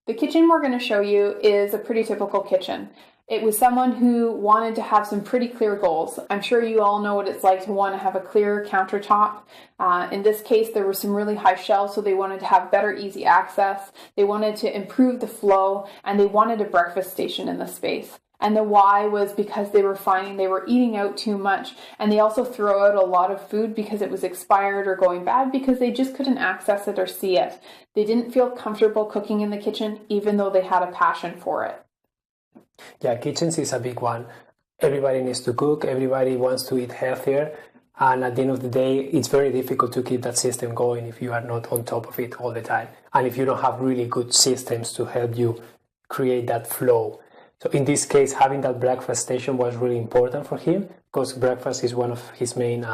The kitchen we're going to show you is a pretty typical kitchen. It was someone who wanted to have some pretty clear goals. I'm sure you all know what it's like to want to have a clear countertop. In this case, there were some really high shelves, so they wanted to have better, easy access. They wanted to improve the flow, and they wanted a breakfast station in the space. And the why was because they were finding they were eating out too much, and they also throw out a lot of food because it was expired or going bad because they just couldn't access it or see it. They didn't feel comfortable cooking in the kitchen even though they had a passion for it. Yeah, kitchens is a big one. Everybody needs to cook, everybody wants to eat healthier, and at the end of the day, it's very difficult to keep that system going if you are not on top of it all the time, and if you don't have really good systems to help you create that flow. So in this case, having that breakfast station was really important for him because breakfast is one of his main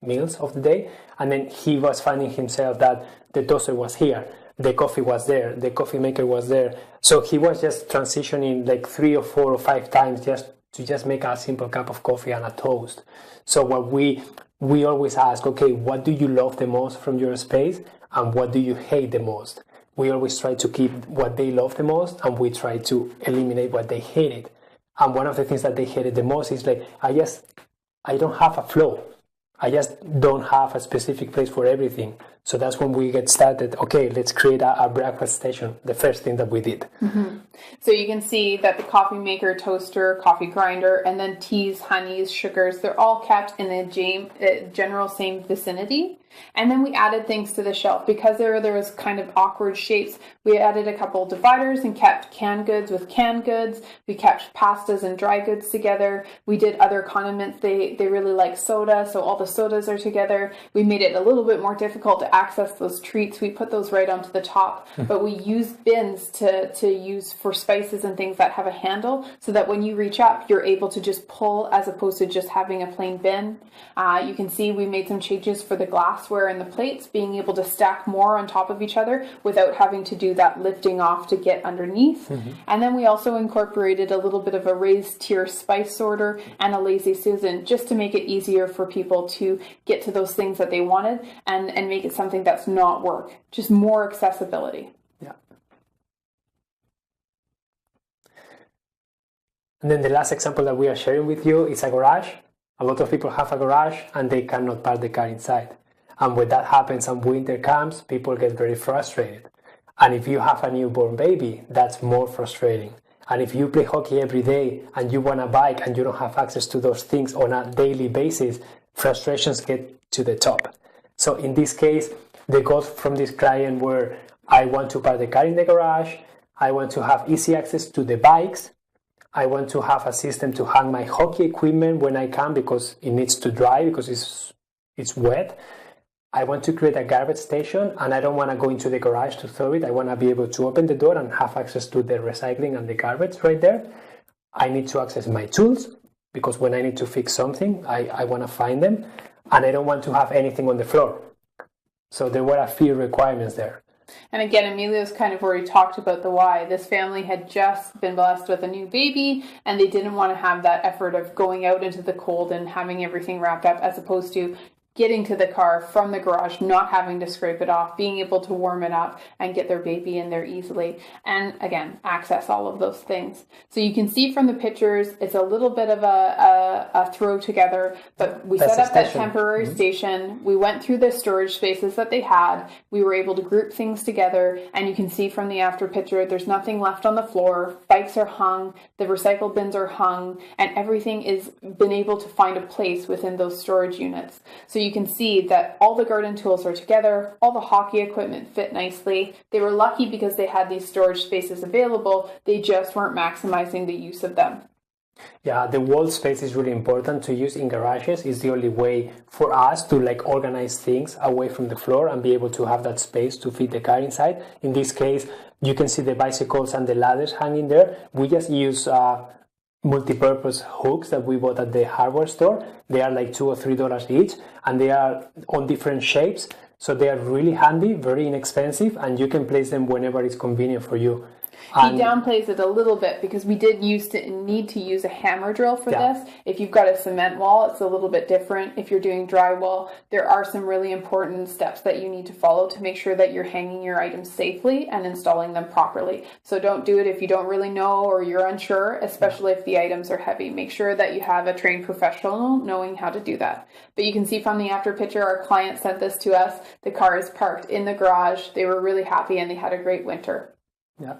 meals of the day. And then he was finding himself that the toaster was here, the coffee was there, the coffee maker was there. So he was just transitioning like 3 or 4 or 5 times just to make a simple cup of coffee and a toast. So what we always ask, okay, what do you love the most from your space and what do you hate the most? We always try to keep what they love the most and we try to eliminate what they hated. And one of the things that they hated the most is like, I don't have a flow. I just don't have a specific place for everything. So that's when we get started. Okay, let's create a breakfast station. The first thing that we did. Mm-hmm. So you can see that the coffee maker, toaster, coffee grinder, and then teas, honeys, sugars, they're all kept in the general same vicinity. And then we added things to the shelf because there was kind of awkward shapes. We added a couple dividers and kept canned goods with canned goods. We kept pastas and dry goods together. We did other condiments. They really like soda, so all the sodas are together. We made it a little bit more difficult to access those treats. We put those right onto the top, but we used bins to use for spices and things that have a handle so that when you reach up, you're able to just pull as opposed to just having a plain bin. You can see we made some changes for the glassware and the plates, being able to stack more on top of each other without having to do that lifting off to get underneath. Mm-hmm. And then we also incorporated a little bit of a raised tier spice sorter and a lazy Susan just to make it easier for people to get to those things that they wanted and make it something that's not work, just more accessibility. Yeah. And then the last example that we are sharing with you is a garage. A lot of people have a garage and they cannot park the car inside. And when that happens and winter comes, people get very frustrated. And if you have a newborn baby, that's more frustrating. And if you play hockey every day and you want a bike and you don't have access to those things on a daily basis, frustrations get to the top. So in this case, the goals from this client were, I want to park the car in the garage, I want to have easy access to the bikes, I want to have a system to hang my hockey equipment when I can because it needs to dry because it's wet. I want to create a garbage station and I don't want to go into the garage to throw it. I want to be able to open the door and have access to the recycling and the garbage right there. I need to access my tools because when I need to fix something, I want to find them. And I don't want to have anything on the floor. So there were a few requirements there. And again, Emilio's kind of already talked about the why. This family had just been blessed with a new baby and they didn't want to have that effort of going out into the cold and having everything wrapped up as opposed to getting to the car from the garage, not having to scrape it off, being able to warm it up and get their baby in there easily. And again, access all of those things. So you can see from the pictures, it's a little bit of a throw together, but we set up that temporary station. We went through the storage spaces that they had. We were able to group things together. And you can see from the after picture, there's nothing left on the floor. Bikes are hung, the recycle bins are hung, and everything is been able to find a place within those storage units. So you can see that all the garden tools are together, all the hockey equipment fit nicely. They were lucky because they had these storage spaces available, they just weren't maximizing the use of them. Yeah, the wall space is really important to use in garages. It's the only way for us to organize things away from the floor and be able to have that space to fit the car inside. In this case, you can see the bicycles and the ladders hanging there. We just use multi-purpose hooks that we bought at the hardware store. They are like $2 or $3 each and they are on different shapes. So they are really handy, very inexpensive, and you can place them whenever it's convenient for you. He downplays it a little bit because we did need to use a hammer drill for this. If you've got a cement wall, it's a little bit different. If you're doing drywall, there are some really important steps that you need to follow to make sure that you're hanging your items safely and installing them properly. So don't do it if you don't really know or you're unsure, especially if the items are heavy. Make sure that you have a trained professional knowing how to do that. But you can see from the after picture, our client sent this to us. The car is parked in the garage. They were really happy and they had a great winter. Yeah.